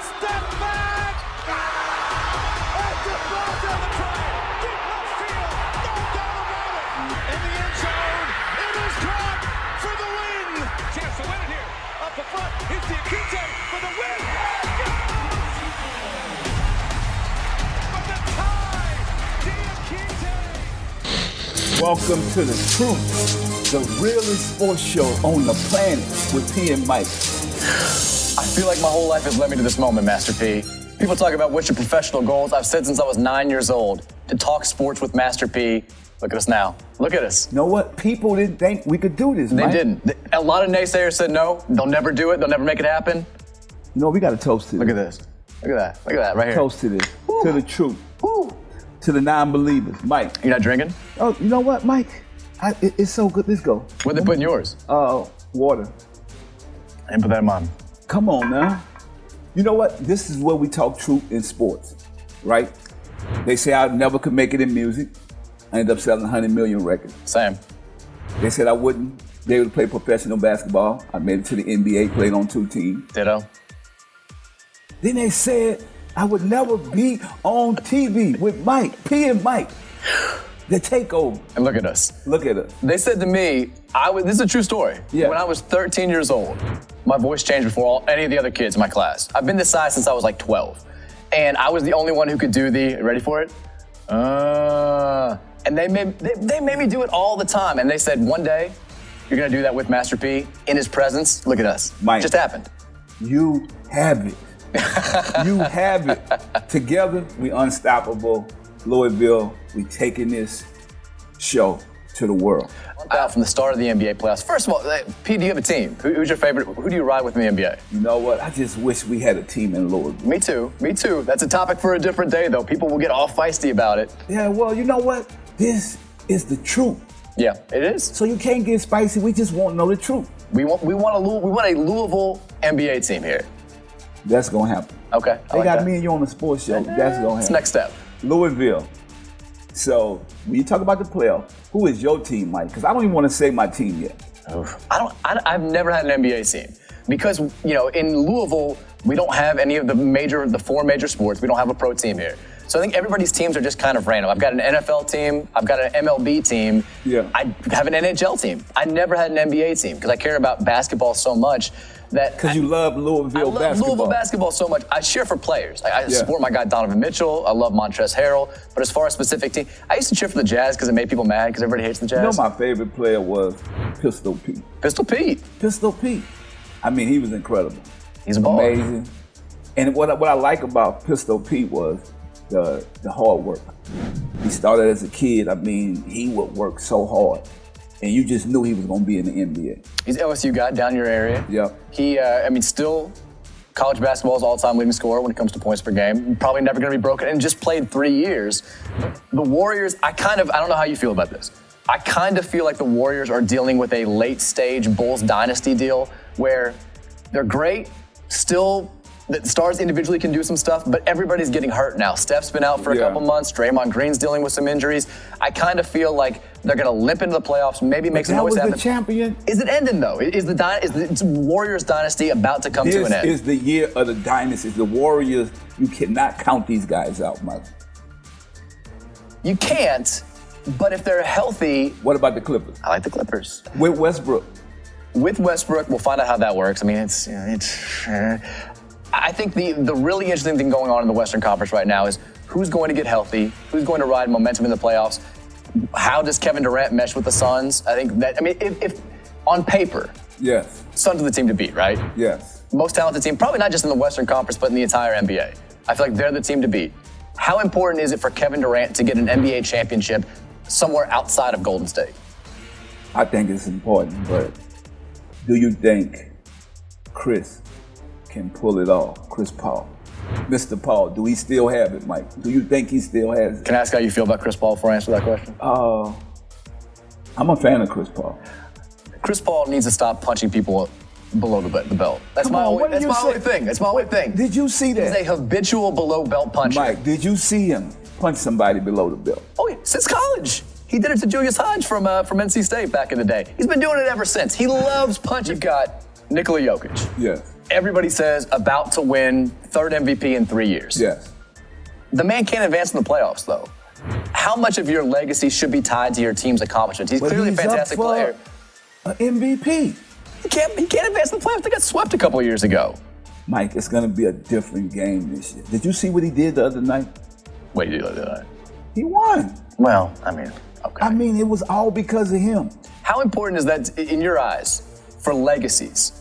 Step back! At the buzzer, the try! Deep left field! No doubt about it! In the end zone, it is caught for the win! Chance to win it here. Up the front, here's the Akite for the win! And goes! For the tie! Akite! Welcome to The Truth, the realest sports show on the planet with P and Mike. I feel like my whole life has led me to this moment, Master P. People talk about what's your professional goals. I've said since I was 9 years old to talk sports with Master P. Look at us now. Look at us. You know what? People didn't think we could do this, They Mike. didn't. A lot of naysayers said no. They'll never do it. They'll never make it happen. You know, we got to toast to this. Look at this. Look at that. Look at that right here. Toast to this. Woo. To the truth. Woo. To the non-believers. Mike. You're not drinking? Oh, you know what, Mike? It's so good. Let's go. What'd they put in yours? Water. I didn't put that in mine. Come on now. You know what? This is where we talk truth in sports, right? They say I never could make it in music. I ended up selling 100 million records. Same. They said I wouldn't be able to play professional basketball. I made it to the NBA, played on 2 teams. Ditto. Then they said I would never be on TV with Mike, P and Mike. The takeover. And look at us. Look at us. They said to me, this is a true story. Yeah. When I was 13 years old, my voice changed before any of the other kids in my class. I've been this size since I was like 12. And I was the only one who could do ready for it? And they made me do it all the time. And they said, one day, you're gonna do that with Master P in his presence. Look at us. Mike. It just happened. You have it. You have it. Together, we unstoppable. Louisville, we taking this show to the world. Out from the start of the NBA playoffs. First of all, P, do you have a team? Who's your favorite? Who do you ride with in the NBA? You know what? I just wish we had a team in Louisville. Me too. Me too. That's a topic for a different day, though. People will get all feisty about it. Yeah, well, you know what? This is the truth. Yeah, it is. So you can't get spicy. We just want to know the truth. We want a Louisville NBA team here. That's gonna happen. Okay. They got me and you on the sports show. That's gonna It's happen. next step. Louisville. So when you talk about the playoff, who is your team, Mike? Because I don't even want to say my team yet. I've never had an NBA team because in Louisville we don't have any of the 4 major sports. We don't have a pro team here. So I think everybody's teams are just kind of random. I've got an NFL team. I've got an MLB team. Yeah. I have an NHL team. I never had an NBA team because I care about basketball so much that. Because you love Louisville basketball. I love Louisville basketball so much. I cheer for players. I support my guy Donovan Mitchell. I love Montrezl Harrell. But as far as specific team, I used to cheer for the Jazz because it made people mad because everybody hates the Jazz. You know my favorite player was Pistol Pete. Pistol Pete. Pistol Pete. I mean, he was incredible. He's a baller. Amazing. And what I like about Pistol Pete was the hard work. He started as a kid. I mean, he would work so hard. And you just knew he was going to be in the NBA. He's an LSU guy down your area. Yep. He, still college basketball's all-time leading scorer when it comes to points per game. Probably never going to be broken, and just played 3 years. The Warriors, I don't know how you feel about this. I kind of feel like the Warriors are dealing with a late-stage Bulls dynasty deal where they're great, still. The stars individually can do some stuff, but everybody's getting hurt now. Steph's been out for a couple months. Draymond Green's dealing with some injuries. I kind of feel like they're going to limp into the playoffs, maybe make some noise happen. That was the champion. Is it ending, though? Is the Warriors dynasty about to come to an end? This is the year of the dynasty. The Warriors, you cannot count these guys out, Mike. You can't, but if they're healthy... What about the Clippers? I like the Clippers. With Westbrook. With Westbrook, we'll find out how that works. I mean, I think the really interesting thing going on in the Western Conference right now is who's going to get healthy, who's going to ride momentum in the playoffs, how does Kevin Durant mesh with the Suns? If on paper, yes, Suns are the team to beat, right? Yes. Most talented team, probably not just in the Western Conference, but in the entire NBA. I feel like they're the team to beat. How important is it for Kevin Durant to get an NBA championship somewhere outside of Golden State? I think it's important, but do you think Chris can pull it off? Chris Paul. Mr. Paul, do he still have it, Mike? Do you think he still has it? Can I ask how you feel about Chris Paul before I answer that question? I'm a fan of Chris Paul. Chris Paul needs to stop punching people below the belt. That's Come my on, only what did you say? thing. That's my only thing. Did you see that? He's a habitual below belt puncher. Mike, did you see him punch somebody below the belt? Oh, yeah, since college. He did it to Julius Hodge from NC State back in the day. He's been doing it ever since. He loves punching. You've got Nikola Jokic. Yes. everybody says about to win third MVP in 3 years. Yes. The man can't advance in the playoffs, though. How much of your legacy should be tied to your team's accomplishments? He's clearly a fantastic player. An MVP. He can't advance in the playoffs. They got swept a couple of years ago. Mike, it's going to be a different game this year. Did you see what he did the other night? What did he do the other night? He won. Well, I mean, okay. I mean, it was all because of him. How important is that in your eyes for legacies?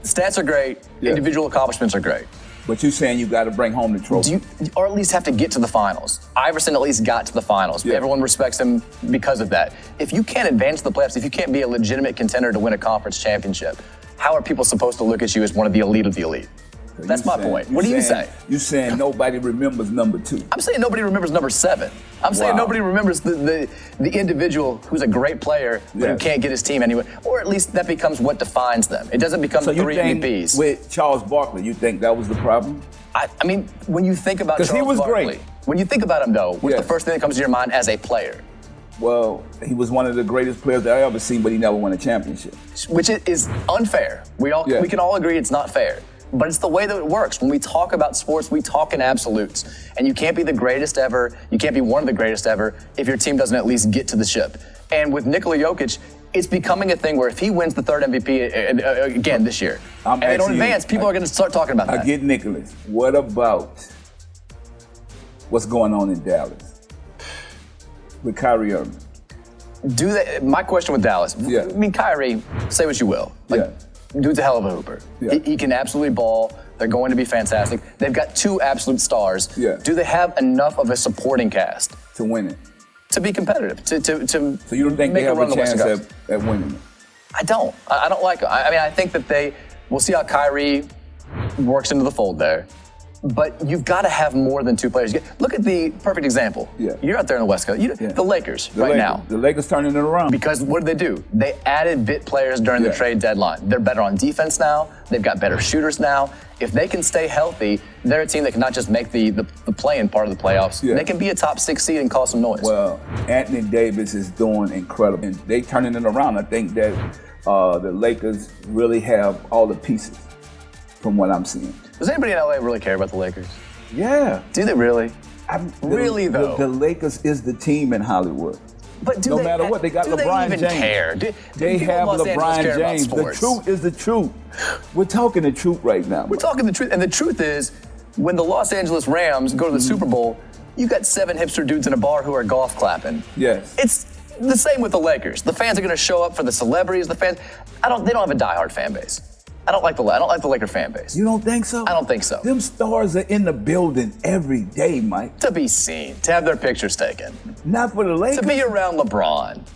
Stats are great. Yeah. Individual accomplishments are great. But you're saying you got to bring home the trophy. Or at least have to get to the finals. Iverson at least got to the finals. Yeah. Everyone respects him because of that. If you can't advance to the playoffs, if you can't be a legitimate contender to win a conference championship, how are people supposed to look at you as one of the elite of the elite? So That's my point. What do you say? You're saying nobody remembers number 2. I'm saying nobody remembers number 7. I'm saying nobody remembers the individual who's a great player but who can't get his team anywhere. Or at least that becomes what defines them. It doesn't become So the you 3 think MVPs. with Charles Barkley, you think that was the problem? I mean, when you think about Charles he was Barkley, great. when you think about him though, what's Yes. the first thing that comes to your mind as a player? Well, he was one of the greatest players that I ever seen, but he never won a championship. Which is unfair. We can all agree it's not fair. But it's the way that it works. When we talk about sports, we talk in absolutes. And you can't be the greatest ever, you can't be one of the greatest ever if your team doesn't at least get to the ship. And with Nikola Jokic, it's becoming a thing where if he wins the third MVP again this year, and they don't advance, people are going to start talking about that. I get Nicholas. What about what's going on in Dallas with Kyrie Irving? My question with Dallas, Yeah. I mean, Kyrie, say what you will. Dude's a hell of a hooper. Yeah. He can absolutely ball. They're going to be fantastic. They've got 2 absolute stars. Yeah. Do they have enough of a supporting cast To win it. to be competitive? So you don't think make they have run a the Western chance Conference? at winning it? I don't. I don't like it. I mean, I think that we'll see how Kyrie works into the fold there. But you've got to have more than 2 players. Look at the perfect example. Yeah. You're out there in the West Coast. The Lakers now. The Lakers turning it around. Because what did they do? They added bit players during the trade deadline. They're better on defense now. They've got better shooters now. If they can stay healthy, they're a team that can not just make the play-in part of the playoffs. Yeah. They can be a top 6 seed and cause some noise. Well, Anthony Davis is doing incredible. And they turning it around. I think that the Lakers really have all the pieces from what I'm seeing. Does anybody in LA really care about the Lakers? Yeah. Do they really? Really, though? The Lakers is the team in Hollywood. But No matter what, they got do LeBron they even James. care? They people in have Los Angeles care LeBron about James. The sports? truth is the truth. We're talking the truth right now. We're talking the truth. And the truth is, when the Los Angeles Rams go to the Super Bowl, you got 7 hipster dudes in a bar who are golf clapping. Yes. It's the same with the Lakers. The fans are going to show up for the celebrities. The fans, they don't have a diehard fan base. I don't like the Laker fan base. You don't think so? I don't think so. Them stars are in the building every day, Mike. To be seen, to have their pictures taken, Not for the Lakers. to be around LeBron.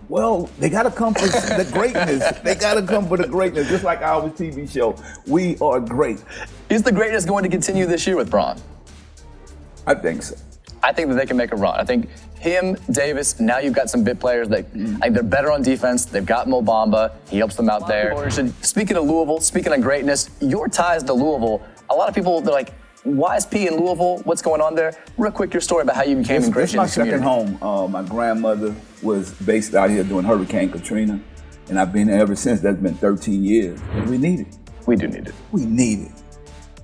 Well, they got to come for the greatness. They got to come for the greatness. Just like our TV show, we are great. Is the greatness going to continue this year with Bron? I think so. I think that they can make a run. I think him, Davis, now you've got some bit players that I think they're better on defense. They've got Mo Bamba. He helps them out there. Speaking of Louisville, speaking of greatness, your ties to Louisville, a lot of people, they're like, why is P in Louisville? What's going on there? Real quick, your story about how you became ingrained It's in my the community. second home. My grandmother was based out here during Hurricane Katrina, and I've been there ever since. That's been 13 years. And we need it. We do need it. We need it.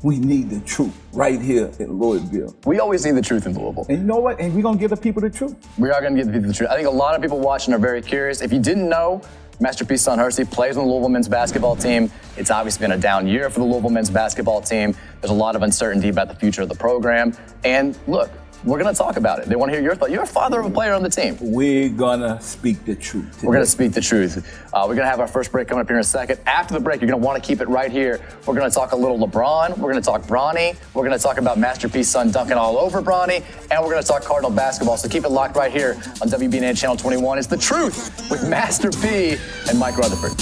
We need the truth right here in Louisville. We always need the truth in Louisville. And you know what? And we're going to give the people the truth. We are going to give the people the truth. I think a lot of people watching are very curious. If you didn't know, Masterpiece Son Hersey plays on the Louisville men's basketball team. It's obviously been a down year for the Louisville men's basketball team. There's a lot of uncertainty about the future of the program. And look, we're going to talk about it. They want to hear your thoughts. You're a father of a player on the team. We're going to speak the truth today. We're going to speak the truth. We're going to have our first break coming up here in a second. After the break, you're going to want to keep it right here. We're going to talk a little LeBron. We're going to talk Bronny. We're going to talk about Masterpiece Son dunking all over Bronny. And we're going to talk Cardinal basketball. So keep it locked right here on WBNN Channel 21. It's The Truth with Master P and Mike Rutherford.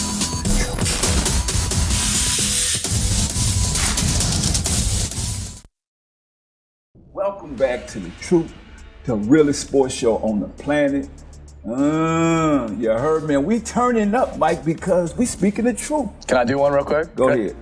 Welcome back to The Truth, the realest sports show on the planet. You heard me. We turning up, Mike, because we speaking the truth. Can I do one real quick? Go ahead.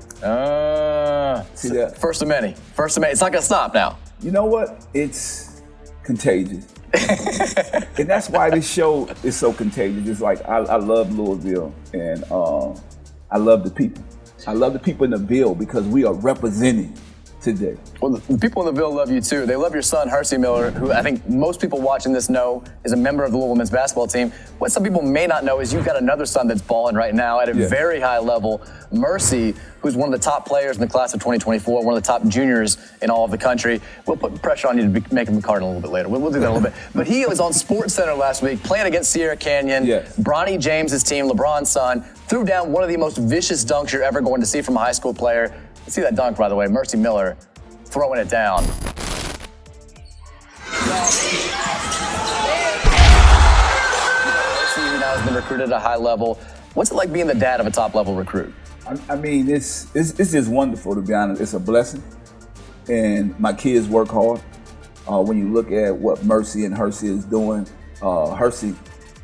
See that? First of many. First of many. It's not going to stop now. You know what? It's contagious. And that's why this show is so contagious. It's like I love Louisville, and I love the people. I love the people in the Ville because we are representing today. Well, the people in the Ville love you too. They love your son, Percy Miller, who I think most people watching this know is a member of the Louisville men's basketball team. What some people may not know is you've got another son that's balling right now at a very high level, Mercy, who's one of the top players in the class of 2024, one of the top juniors in all of the country. We'll put pressure on you to make him a Cardinal a little bit later. We'll do that a little bit. But he was on SportsCenter last week playing against Sierra Canyon. Bronny James' team, LeBron's son, threw down one of the most vicious dunks you're ever going to see from a high school player. You see that dunk, by the way, Percy Miller throwing it down. He now has been recruited at a high level. What's it like being the dad of a top-level recruit? I mean, it's just wonderful, to be honest. It's a blessing. And my kids work hard. When you look at what Mercy and Percy is doing, Percy,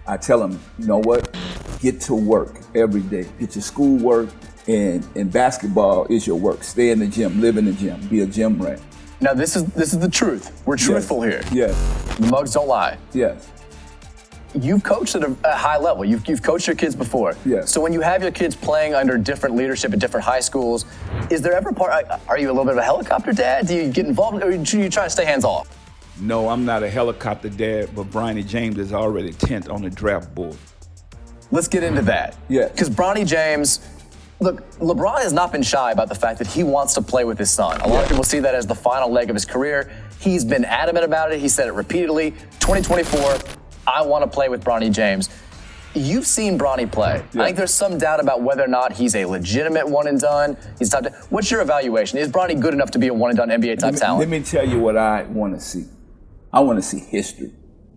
I tell him, you know what? Get to work every day. Get your school work. And basketball is your work. Stay in the gym, live in the gym, be a gym rat. Now this is the truth. We're truthful here. Yes. The mugs don't lie. Yes. You've coached at a high level. You've coached your kids before. Yes. So when you have your kids playing under different leadership at different high schools, is there ever are you a little bit of a helicopter dad? Do you get involved, or do you try to stay hands off? No, I'm not a helicopter dad, but Bronny James is already 10th on the draft board. Let's get into that. Yeah. Because Bronny James. Look, LeBron has not been shy about the fact that he wants to play with his son. A lot of people see that as the final leg of his career. He's been adamant about it. He said it repeatedly. 2024, I want to play with Bronny James. You've seen Bronny play. I think there's some doubt about whether or not he's a legitimate one and done. What's your evaluation? Is Bronny good enough to be a one and done NBA type talent? Let me tell you what I want to see. I want to see history.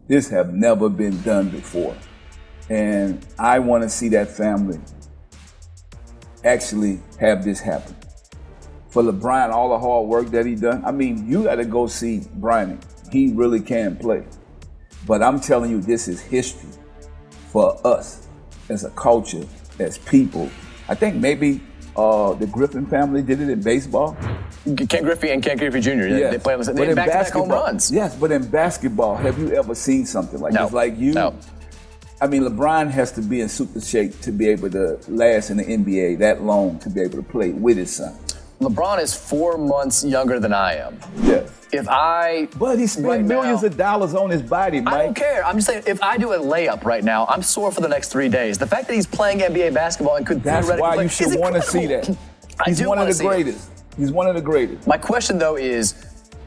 This have never been done before. And I want to see that family actually have this happen. For LeBron, all the hard work that he done, I mean, you got to go see Bronny. He really can play. But I'm telling you, this is history for us as a culture, as people. I think maybe the Griffin family did it in baseball. Ken Griffey and Ken Griffey Jr. Yes. They play on the same back-to-back home runs. Yes, but in basketball, have you ever seen something like this? Like you. No. I mean, LeBron has to be in super shape to be able to last in the NBA that long to be able to play with his son. LeBron is 4 months younger than I am. Yes. But he spent millions of dollars on his body, Mike. I don't care. I'm just saying, if I do a layup right now, I'm sore for the next 3 days. The fact that he's playing NBA basketball and could theoretically play you should want to see that. He's one of the greatest. He's one of the greatest. My question, though, is,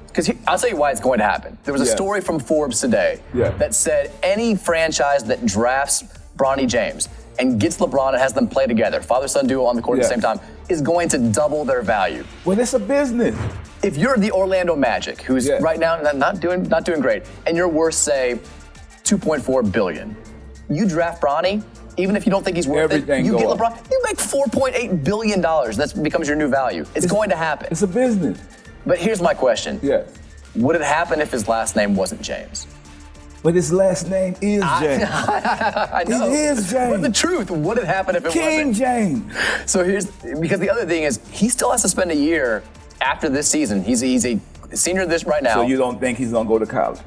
because I'll tell you why it's going to happen. There was a story from Forbes today that said any franchise that drafts Bronny James and gets LeBron and has them play together, father-son duo on the court at the same time, is going to double their value. Well, it's a business. If you're the Orlando Magic, who's right now not doing great, and you're worth, say, $2.4 billion, you draft Bronny, even if you don't think he's worth it, you get LeBron, you make $4.8 billion. That becomes your new value. It's going to happen. It's a business. But here's my question. Yes. Would it happen if his last name wasn't James? But his last name is James. I know. It is James. But the truth, would it happen if it wasn't? King James. So because the other thing is, he still has to spend a year after this season. He's a senior right now. So you don't think he's going to go to college?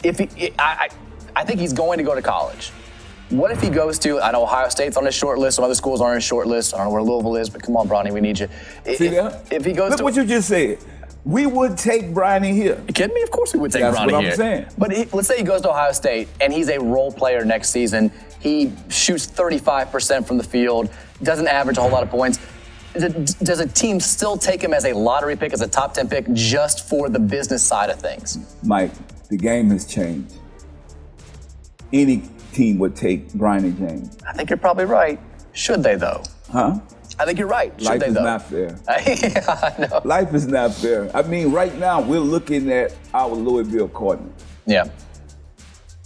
I think he's going to go to college. What if he goes to, I know Ohio State's on his short list, some other schools aren't on his short list. I don't know where Louisville is, but come on, Bronny, we need you. See that? If he goes Look what you just said. We would take Bronny here. You kidding me? Of course we would take Bronny here. That's what I'm saying. But let's say he goes to Ohio State and he's a role player next season. He shoots 35% from the field, doesn't average a whole lot of points. Does a team still take him as a lottery pick, as a top 10 pick, just for the business side of things? Mike, the game has changed. Any team would take Bronny James. I think you're probably right. Should they, though? Huh? I think you're right. Should Life they, is though? not fair. I know. Life is not fair. I mean, right now, we're looking at our Louisville Cardinals. Yeah.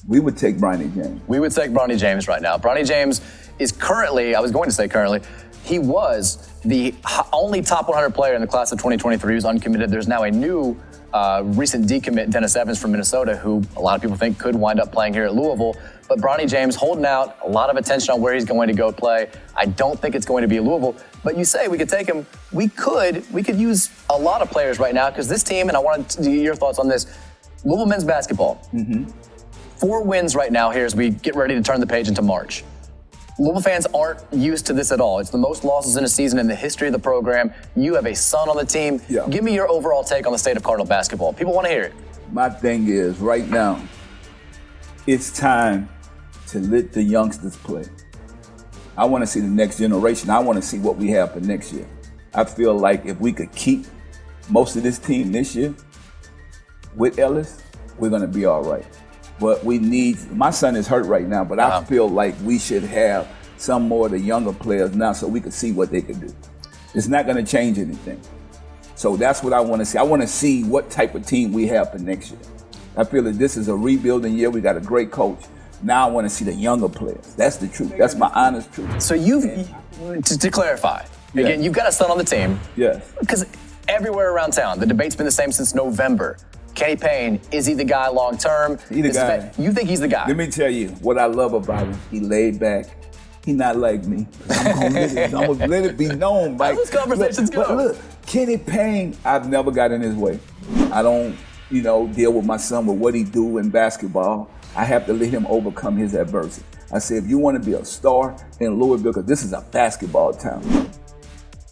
We would take Bronny James. We would take Bronny James right now. Bronny James is currently, I was going to say currently, he was the only top 100 player in the class of 2023 who's uncommitted. There's now a new recent decommit, Dennis Evans from Minnesota, who a lot of people think could wind up playing here at Louisville. But Bronny James holding out, a lot of attention on where he's going to go play. I don't think it's going to be Louisville. But you say we could take him. We could use a lot of players right now, because this team, and I wanted to get your thoughts on this, Louisville men's basketball. 4 wins right now here as we get ready to turn the page into March. Louisville fans aren't used to this at all. It's the most losses in a season in the history of the program. You have a son on the team. Yeah. Give me your overall take on the state of Cardinal basketball. People want to hear it. My thing is, right now, it's time to let the youngsters play. I want to see the next generation. I want to see what we have for next year. I feel like if we could keep most of this team this year with Ellis, we're going to be all right. But we need, my son is hurt right now, but I feel like we should have some more of the younger players now so we can see what they can do. It's not going to change anything. So that's what I want to see. I want to see what type of team we have for next year. I feel that this is a rebuilding year. We got a great coach. Now I want to see the younger players. That's the truth. That's my honest truth. So to clarify, again, you've got a son on the team. Yes. Because everywhere around town, the debate's been the same since November. Kenny Payne, is he the guy long term? He the guy. You think he's the guy? Let me tell you what I love about him. He laid back. He not like me. I'm gonna let it be known, Mike. How those conversations go? But look, Kenny Payne, I've never got in his way. I don't, deal with my son with what he do in basketball. I have to let him overcome his adversity. I say, if you want to be a star in Louisville, because this is a basketball town,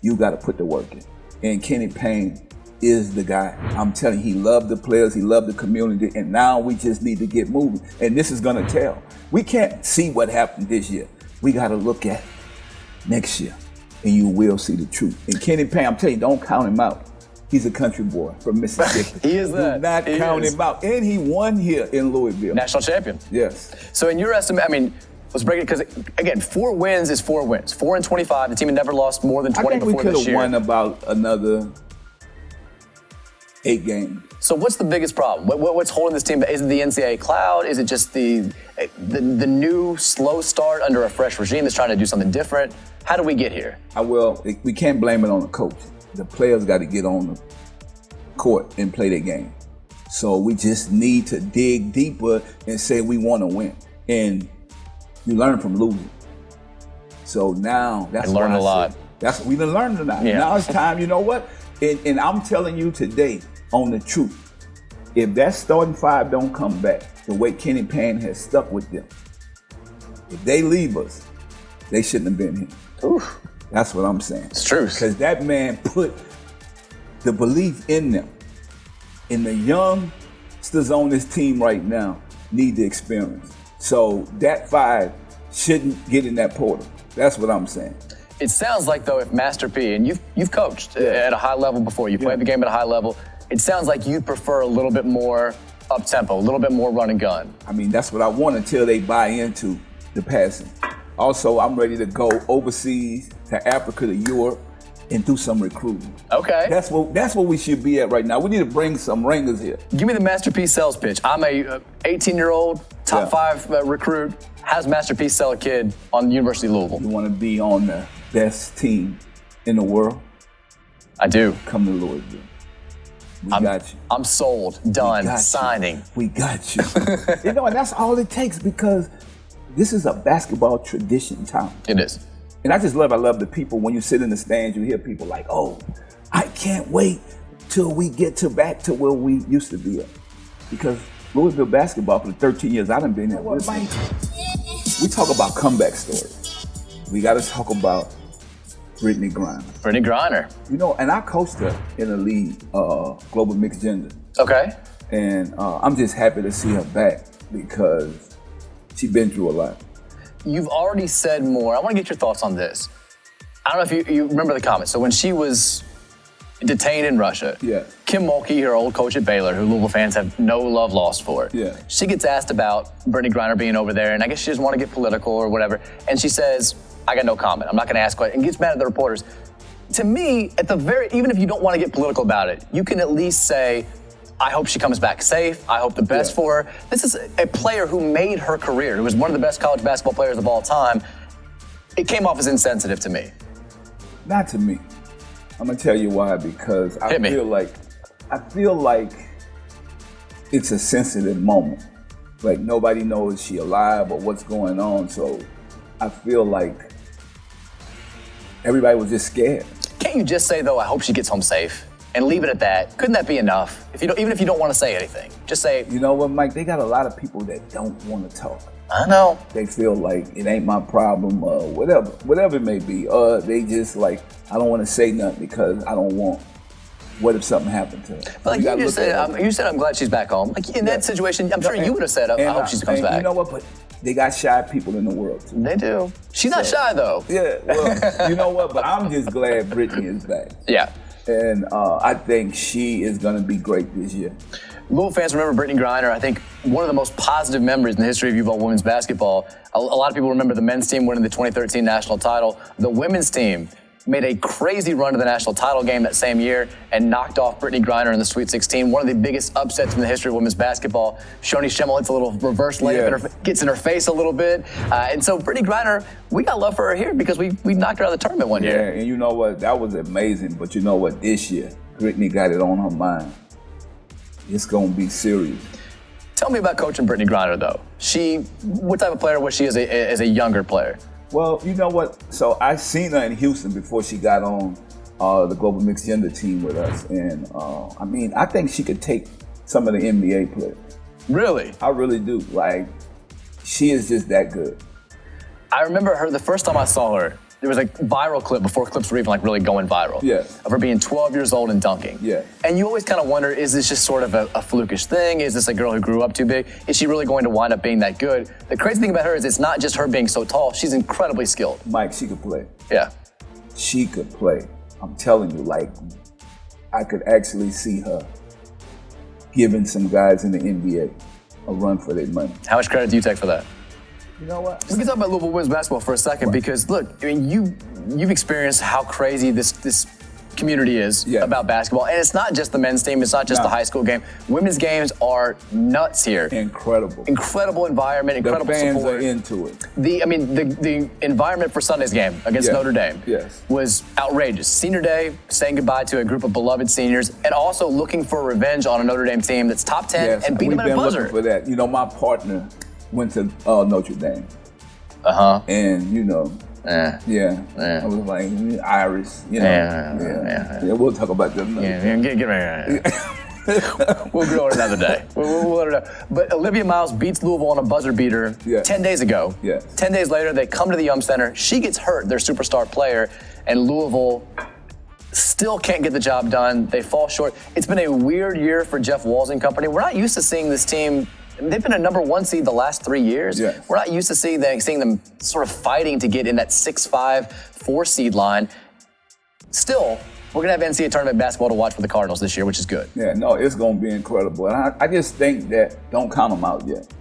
you got to put the work in. And Kenny Payne is the guy. I'm telling you, he loved the players, he loved the community, and now we just need to get moving. And this is going to tell. We can't see what happened this year. We got to look at next year, and you will see the truth. And Kenny Payne, I'm telling you, don't count him out. He's a country boy from Mississippi. He is that. Do not count him out. And he won here in Louisville. National champion. Yes. So in your estimate, let's break it, because again, 4 wins is 4 wins. 4-25, the team had never lost more than 20 I think before this year. we could have won about another 8 games. So what's the biggest problem? What's holding this team back? Is it the NCAA cloud? Is it just the new slow start under a fresh regime that's trying to do something different? How do we get here? We can't blame it on the coach. The players got to get on the court and play their game. So we just need to dig deeper and say we want to win. And you learn from losing. So now that's I learned a lot. We done learned a lot. Yeah. Now it's time, you know what? And I'm telling you today on the truth, if that starting 5 don't come back the way Kenny Payne has stuck with them, if they leave us, they shouldn't have been here. Oof. That's what I'm saying. It's true. Because that man put the belief in them. And the youngsters on this team right now need the experience. So that 5 shouldn't get in that portal. That's what I'm saying. It sounds like, though, if Master P, and you've coached at a high level before, you played the game at a high level, it sounds like you prefer a little bit more up-tempo, a little bit more run and gun. That's what I want until they buy into the passing. Also, I'm ready to go overseas to Africa, to Europe, and do some recruiting. Okay. That's what we should be at right now. We need to bring some ringers here. Give me the Master P sales pitch. I'm a 18-year-old, top 5 recruit. How's Master P sell a kid on the University of Louisville? You want to be on the best team in the world? I do. Come to Louisville. We got you. I'm sold, done, signing. We got you. And that's all it takes, because this is a basketball tradition town. It is. And I love the people. When you sit in the stands, you hear people like, oh, I can't wait till we get back to where we used to be at. Because Louisville basketball, for the 13 years I done been here, we talk about comeback stories. We got to talk about Brittney Griner. Brittney Griner. And I coached her in the league, Global Mixed Gender. Okay. And I'm just happy to see her back, because she's been through a lot. You've already said more. I want to get your thoughts on this. I don't know if you remember the comments. So when she was detained in Russia, Kim Mulkey, her old coach at Baylor, who Louisville fans have no love lost for, she gets asked about Brittney Griner being over there, and I guess she doesn't want to get political or whatever, and she says, I got no comment. I'm not going to ask questions, and gets mad at the reporters. To me, even if you don't want to get political about it, you can at least say, I hope she comes back safe. I hope the best for her. This is a player who made her career, who was one of the best college basketball players of all time. It came off as insensitive to me. Not to me. I'm gonna tell you why, because I feel like it's a sensitive moment. Like, nobody knows is she alive or what's going on. So I feel like everybody was just scared. Can't you just say, though, I hope she gets home safe, and leave it at that? Couldn't that be enough? Even if you don't want to say anything, just say. You know what, Mike? They got a lot of people that don't want to talk. I know. They feel like it ain't my problem, whatever it may be. They just like, I don't want to say nothing because I don't want. What if something happened to her? But like you said, I'm glad she's back home. Like in that situation, I'm sure you would have said, I hope she comes back. You know what? But they got shy people in the world too. They do. She's not shy though. Yeah. Well, you know what? But I'm just glad Brittney is back. Yeah. And I think she is going to be great this year. Louisville fans remember Brittney Griner. I think one of the most positive memories in the history of UVA women's basketball. A lot of people remember the men's team winning the 2013 national title. The women's team made a crazy run to the national title game that same year and knocked off Brittney Griner in the Sweet 16. One of the biggest upsets in the history of women's basketball. Shoni Schimmel hits a little reverse layup, gets in her face a little bit. And so Brittney Griner, we got love for her here because we knocked her out of the tournament one year. Yeah, and you know what? That was amazing. But you know what? This year, Brittney got it on her mind. It's going to be serious. Tell me about coaching Brittney Griner, though. What type of player was she as a younger player? Well, you know what? So I seen her in Houston before she got on the global mixed gender team with us, and I think she could take some of the NBA players. Really? I really do. Like, she is just that good. I remember her the first time I saw her. There was a viral clip before clips were even like really going viral. Yes. Of her being 12 years old and dunking. Yeah. And you always kind of wonder, is this just sort of a flukish thing? Is this a girl who grew up too big? Is she really going to wind up being that good? The crazy thing about her is it's not just her being so tall. She's incredibly skilled. Mike, she could play. Yeah. She could play. I'm telling you, like, I could actually see her giving some guys in the NBA a run for their money. How much credit do you take for that? You know what? We can talk about Louisville women's basketball for a second because, look, I mean, you've experienced how crazy this community is about basketball. And it's not just the men's team. It's not just the high school game. Women's games are nuts here. Incredible. Incredible environment, incredible support. The fans support. are into it. The environment for Sunday's game against Notre Dame was outrageous. Senior day, saying goodbye to a group of beloved seniors, and also looking for revenge on a Notre Dame team that's top 10 and beat them at a buzzer. We've been looking for that. You know, my partner went to Notre Dame. And, you know, I was like, Irish, you know. We'll talk about that another Get ready. We'll go another day. We'll let her know. But Olivia Miles beats Louisville on a buzzer beater 10 days ago. 10 days later, they come to the Yum Center. She gets hurt, their superstar player, and Louisville still can't get the job done. They fall short. It's been a weird year for Jeff Walls and company. We're not used to seeing this team. They've been a number 1 seed the last 3 years. We're not used to seeing them sort of fighting to get in that 6-5, 4 seed line. Still, we're going to have NCAA tournament basketball to watch for the Cardinals this year, which is good. Yeah, no, it's going to be incredible. And I just think that don't count them out yet.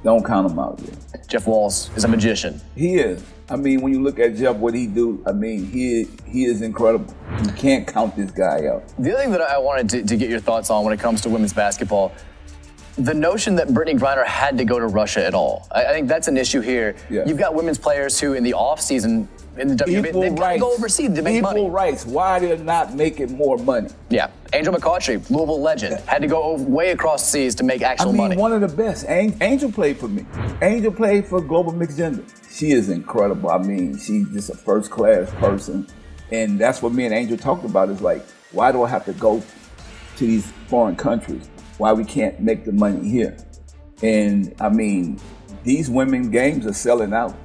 Don't count them out yet. Jeff Walls is a magician. He is. I mean, when you look at Jeff, what he do, I mean, he is incredible. You can't count this guy out. The other thing that I wanted to get your thoughts on when it comes to women's basketball, the notion that Brittney Griner had to go to Russia at all. I think that's an issue here. You've got women's players who in the offseason in the WNBA, they've got to go overseas to make money. Equal rights. Why they're not making more money? Yeah. Angel McCautry, Louisville legend, had to go way across seas to make actual money. One of the best. Angel played for me. Angel played for Global Mixed Gender. She is incredible. I mean, she's just a first-class person. And that's what me and Angel talked about is like, why do I have to go to these foreign countries? Why we can't make the money here? And I mean, these women games are selling out.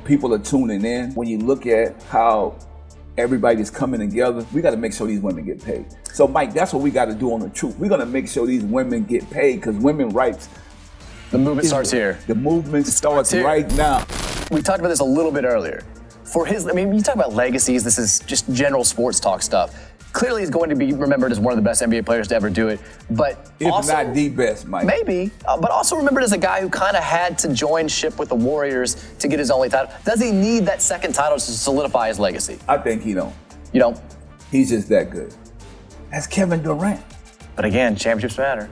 People are tuning in. When you look at how everybody's coming together, we got to make sure these women get paid. So Mike, that's what we got to do on The Truth. We're going to make sure these women get paid because women rights. The movement starts here. The movement starts right now. We talked about this a little bit earlier. You talk about legacies. This is just general sports talk stuff. Clearly, he's going to be remembered as one of the best NBA players to ever do it. But if also, not the best, Mike. Maybe, but also remembered as a guy who kind of had to join ship with the Warriors to get his only title. Does he need that second title to solidify his legacy? I think he don't. You don't? He's just that good. That's Kevin Durant. But again, championships matter.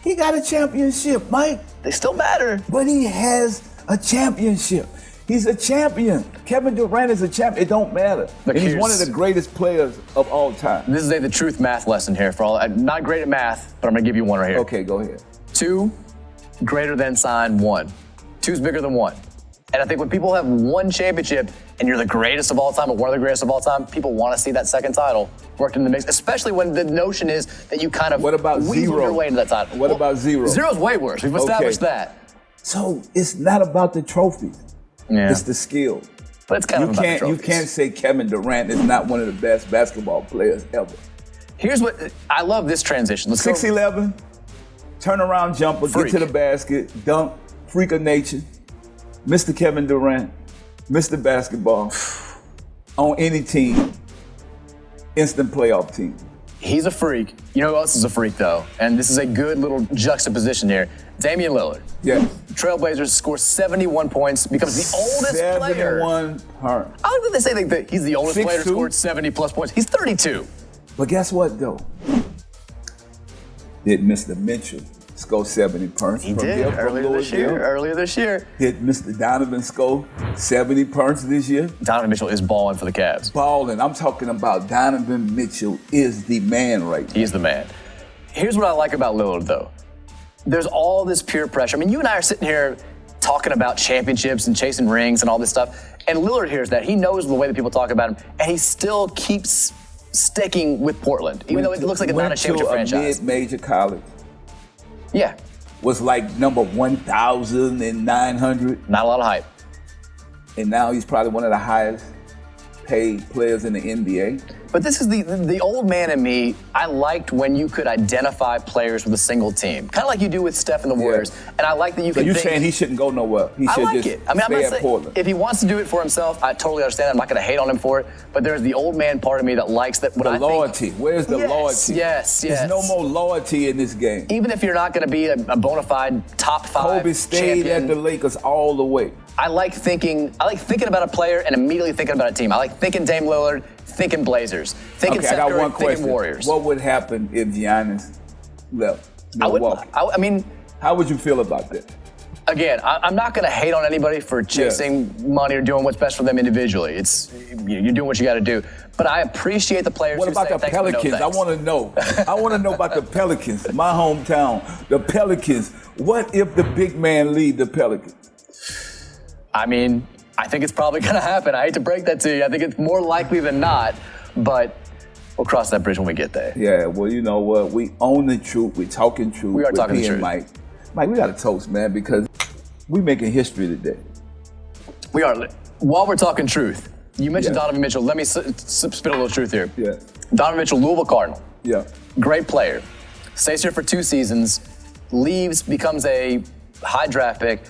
He got a championship, Mike. They still matter. But he has a championship. He's a champion. Kevin Durant is a champion. It don't matter. And he's one of the greatest players of all time. This is the truth math lesson here for all. I'm not great at math, but I'm going to give you one right here. Okay, go ahead. 2 greater than sign 1. 2's bigger than 1. And I think when people have one championship and you're the greatest of all time or one of the greatest of all time, people want to see that second title worked in the mix, especially when the notion is that you kind of weasel your way into that title. What about 0? 0's way worse. We've established that. So it's not about the trophies. Yeah. It's the skill. But it's kind of about the You trophies. can't say Kevin Durant is not one of the best basketball players ever. Here's what I love this transition. Let's go. 6'11", turnaround jumper, Freak. get to the basket, dunk, freak of nature. Mr. Kevin Durant, Mr. Basketball, on any team, instant playoff team. He's a freak. You know who else is a freak, though? And this is a good little juxtaposition here. Damian Lillard. Yes. Trailblazers score 71 points, becomes the oldest player. 71 points. I don't think they say that he's the oldest player to 6'2". score 70-plus points. He's 32. But guess what, though? Did Mr. Mitchell score 70 points? He from did here, from earlier this year. Did Mr. Donovan score 70 points this year? Donovan Mitchell is balling for the Cavs. Balling. I'm talking about Donovan Mitchell is the man right now. He's the man. Here's what I like about Lillard, though. There's all this peer pressure. I mean, you and I are sitting here talking about championships and chasing rings and all this stuff, and Lillard hears that. He knows the way that people talk about him, and he still keeps sticking with Portland, even though it looks like it's not a championship franchise. Mid-major college. Yeah. Was like number 1,900. Not a lot of hype. And now he's probably one of the highest paid players in the NBA. But this is the old man in me. I liked when you could identify players with a single team, kind of like you do with Steph and the Warriors. And I like that you So can you're think, saying he shouldn't go nowhere? He I should like just it. I mean, I'm stay not at saying Portland. if he wants to do it for himself, I totally understand. I'm not going to hate on him for it. But there's the old man part of me that likes that. The loyalty. Where's the loyalty? Yes. There's no more loyalty in this game. Even if you're not going to be a bona fide top 5 Kobe stayed champion, at the Lakers all the way. I like thinking about a player and immediately thinking about a team. I like thinking Dame Lillard, thinking Blazers, thinking Okay, Seth I got Curry, one thinking question. Warriors. What would happen if Giannis left Milwaukee? I mean, how would you feel about that? again, I'm not going to hate on anybody for chasing money or doing what's best for them individually. You're doing what you got to do. But I appreciate the players What who about say the thanks, but no Pelicans? I thanks. want to know. I want to know about the Pelicans, my hometown. The Pelicans. What if the big man lead the Pelicans? I mean, I think it's probably going to happen. I hate to break that to you. I think it's more likely than not, but we'll cross that bridge when we get there. Yeah, well, you know what? We own the truth. We're talking truth. We are with talking P the and truth. Mike, we got to toast, man, because we making history today. We are. While we're talking truth, you mentioned Yeah. Donovan Mitchell. Let me spit a little truth here. Yeah. Donovan Mitchell, Louisville Cardinal. Yeah. Great player. Stays here for 2 seasons, leaves, becomes a high draft pick.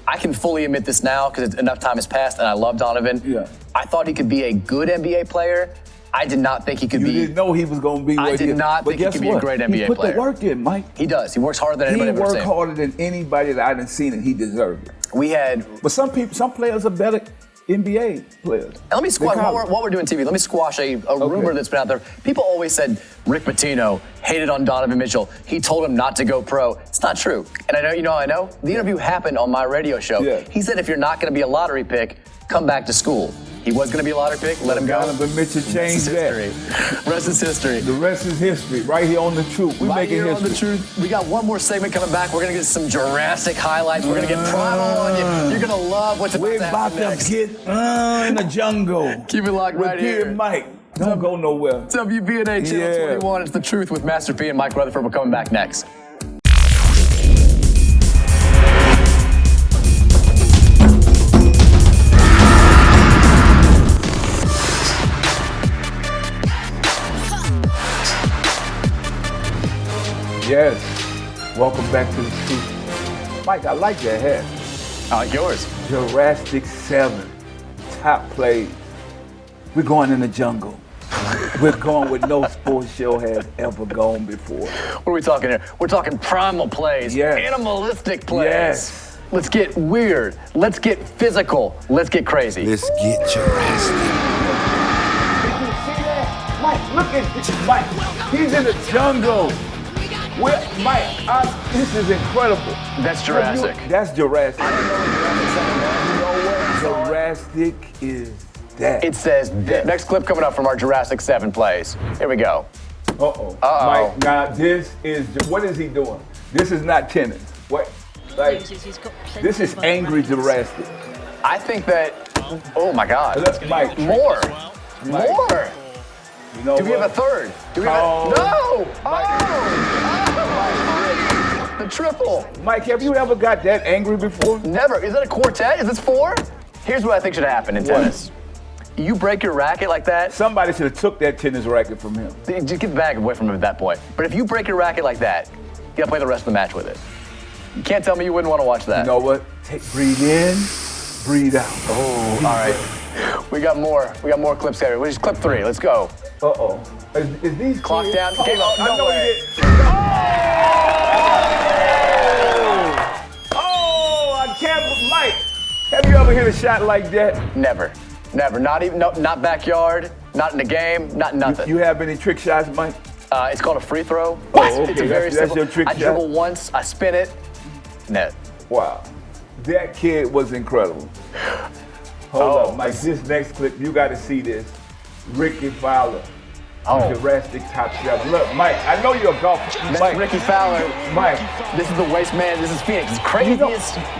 I can fully admit this now because enough time has passed and I love Donovan. Yeah. I thought he could be a good NBA player. I did not think he could You be. didn't know he was going to be what I did not But think he guess could be a what? great He NBA put player. the work in, Mike. He does. He works harder than He anybody I've ever worked seen. harder than anybody that I done seen, and he deserved it. We had. But some players are better NBA players. And let me squash, while we're doing TV, let me squash a rumor that's been out there. People always said Rick Pitino hated on Donovan Mitchell. He told him not to go pro. It's not true. And I know. The interview happened on my radio show. Yeah. He said if you're not going to be a lottery pick, come back to school. He was going to be a lottery pick, let him go. Donovan Mitchell changed that. Rest is history. The rest is history. Right here on The Truth. We Right making here history. on The Truth. We got one more segment coming back. We're going to get some Jurassic highlights. We're going to get primal on you. You're going to love what's We're about about to to happen next. get in the jungle. Keep it locked With right P here. and Mike. Don't go nowhere. WBNA Channel Yeah. 21. It's The Truth with Master P and Mike Rutherford. We're coming back next. Yes. Welcome back to The Truth. Mike, I like that hat. I like yours. Jurassic 7. Top plays. We're going in the jungle. We're going where no sports show has ever gone before. What are we talking here? We're talking primal plays, Yes. animalistic plays. Yes. Let's get weird. Let's get physical. Let's get crazy. Let's get Jurassic. Did you see that? Mike, look at this. Mike, he's in the jungle. Mike, this is incredible. That's Jurassic. That's Jurassic. Jurassic is that. It says, next clip coming up from our Jurassic 7 plays. Here we go. Uh-oh. Mike, now this is, what is he doing? This is not tennis. What? Like, this is angry Jurassic. I think that, oh my God. Look, Mike. More. Mike. More. You know Do we have a third? Do we have a, no! Mike. The a triple. Mike, have you ever got that angry before? Never. Is that a quartet? Is this 4? Here's what I think should happen in tennis. You break your racket like that. Somebody should have took that tennis racket from him. Just get the bag away from him at that point. But if you break your racket like that, you gotta play the rest of the match with it. You can't tell me you wouldn't want to watch that. You know what? Breathe in, breathe out. Oh, all right. We got more clips here. We'll just clip 3. Let's go. Uh-oh. Is these Clock kids? down. Game up. No way. Oh, I can't. Mike, have you ever hit a shot like that? Never. Not even. Not backyard. Not in the game. Not nothing. You have any trick shots, Mike? It's called a free throw. Oh, okay. It's a very That's simple. your trick I shot? dribble once. I spin it. Net. Wow. That kid was incredible. Hold up, Mike. This next clip, you got to see this. Ricky Fowler. Jurassic top 7. Look, Mike, I know you're a golfer. Mike, Ricky Fowler. Mike. This is the waste man. This is Phoenix. It's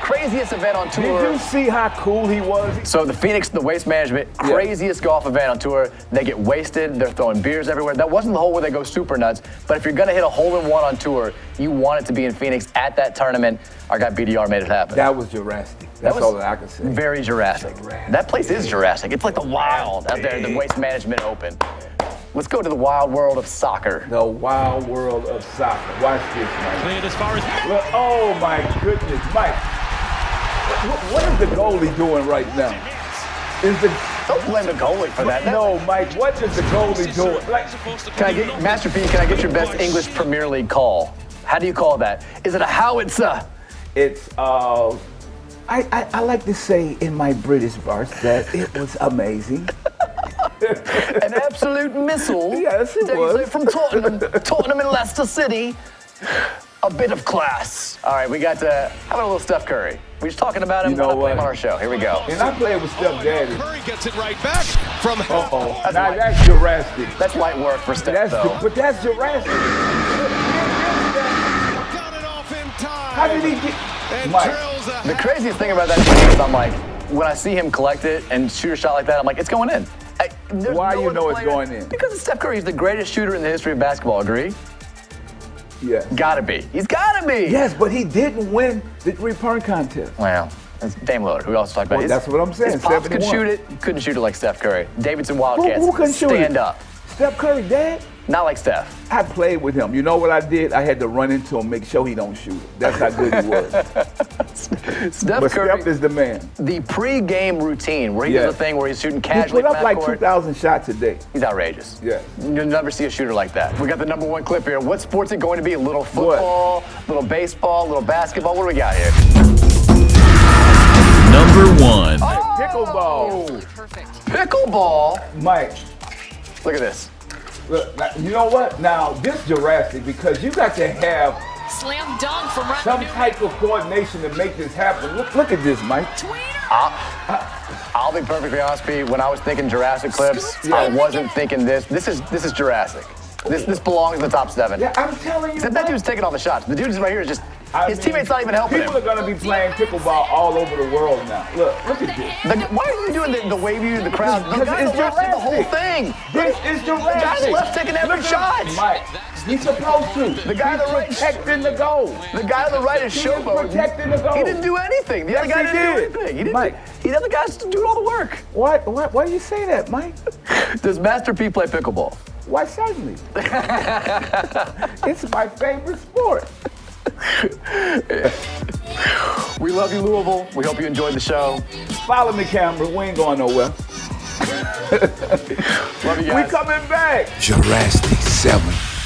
craziest event on tour. Did you see how cool he was? So the Phoenix, the waste management, craziest golf event on tour. They get wasted. They're throwing beers everywhere. That wasn't the hole where they go super nuts. But if you're going to hit a hole-in-one on tour, you want it to be in Phoenix at that tournament. Our guy BDR made it happen. That was Jurassic. That's all that I can say. Very Jurassic. That place is Jurassic. It's like the wild out there, the Waste Management Open. Let's go to the wild world of soccer. The wild world of soccer. Watch this, Mike. Cleared as far as. Look, oh my goodness, Mike. What is the goalie doing right now? Don't blame the goalie for that. No, Mike, what is the goalie doing? Master P, can I get your best English Premier League call? How do you call that? Is it a howitzer? It's, I like to say in my British verse that it was amazing. An absolute missile. Yes, it was. From Tottenham and Leicester City. A bit of class. All right, we got how about a little Steph Curry? We were just talking about him. You know what? On our show. Here we go. And I played with Steph Daddy. Curry gets it right back from. That's Jurassic. That's light work for Steph, though. But that's Jurassic. Got it off in time. How did he get? And Mike. drills a The craziest thing about that shot is I'm like, when I see him collect it and shoot a shot like that, I'm like, it's going in. Why no you know other it's player- going in? Because it's Steph Curry. He's the greatest shooter in the history of basketball. Agree? Yes. Gotta be. He's gotta be. Yes, but he didn't win the three-point contest. Well, that's Dame Lillard, who we also talked about. Well, that's what I'm saying, His pops could 71. shoot it. Couldn't shoot it like Steph Curry. Davidson Wildcats. Who couldn't shoot it? Stand up. Steph Curry, Dad? Not like Steph. I played with him. You know what I did? I had to run into him, make sure he don't shoot it. That's how good he was. Steph But Curry, Steph is the man. the pre-game routine where he does a thing where he's shooting He casually put from up like half court. 2,000 shots a day. He's outrageous. Yeah. You'll never see a shooter like that. We got the #1 clip here. What sport's it going to be? A little football, little baseball, little basketball. What do we got here? #1. Pickleball. Pickleball. Mike, Look at this. look, now, you know what? Now, this Jurassic, because you got to have Slam dunk from right some type of coordination to make this happen. Look at this, Mike. I'll be perfectly honest with you. When I was thinking Jurassic clips, I wasn't thinking this. This is Jurassic. This belongs in the top 7. Yeah, I'm telling you. Except that dude's taking all the shots. The dude right here is just, his teammates not even helping him. People are going to be playing pickleball all over the world now. Look at this. Why are you doing the wave you to the crowd? The Because guy on it's the left did the whole Jurassic. thing. This is Jurassic. The guy on the left taking every shot. Mike, he's supposed to. The guy on the right protecting the goal. The guy on the right is He is showboating. protecting the goal. He didn't do anything. The other Yes, guy he didn't do did. anything. He didn't. Mike. The other guy's doing all the work. Why do you say that, Mike? Does Master P play pickleball? Why, certainly. It's my favorite sport. We love you, Louisville. We hope you enjoyed the show. Follow me, camera. We ain't going nowhere. Love you guys. We coming back. Jurassic 7.